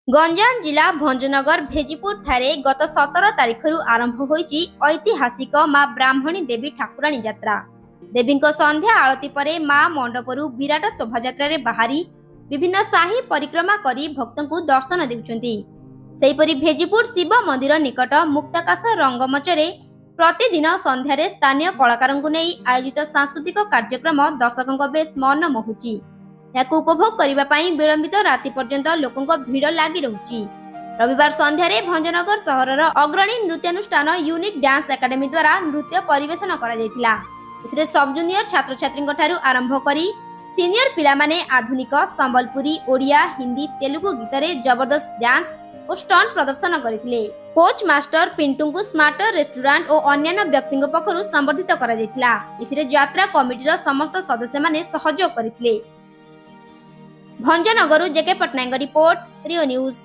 गंजाम जिला भंजनगर भेजीपुर ठारे गत 17 तारिखरु आरंभ होईची ऐतिहासिक मां ब्राह्मणी देवी ठाकुराणी यात्रा। देवी संध्या आरती परे मां मंडपरु विराट शोभायात्रा रे बाहरी विभिन्न साही परिक्रमा करी भक्तों दर्शन देउछंती। सेहीपरि भेजीपुर शिव मंदिर निकट मुक्ताकाश रंगमंच रे प्रतिदिन संध्यारे स्थानीय कलाकारों नहीं आयोजित सांस्कृतिक कार्यक्रम दर्शकों बेस मन मोहुची। उपभोग करने विलंबित राति पर्यंत लोकों भीड़ लगी रही। रविवार संध्यारे भंजनगर सहरर अग्रणी नृत्यानुष्ठान यूनिक डांस एकाडेमी द्वारा नृत्य परिवेशन करा। सब जूनियर छात्र छात्री आरंभ करी सीनियर पिला माने आधुनिक संबलपुरी ओडिया हिंदी तेलुगु गीत रे जबरदस्त डांस और स्टंट प्रदर्शन करथिले। कोच मास्टर पिंटू को स्मार्टर रेस्टोरेंट और अन्य व्यक्ति पक्षरु संबर्धित करा। यात्रा कमिटीर समस्त सदस्य माने सहयोग करथिले। भंजनगर जेके पटनायक रिपोर्ट रियो न्यूज।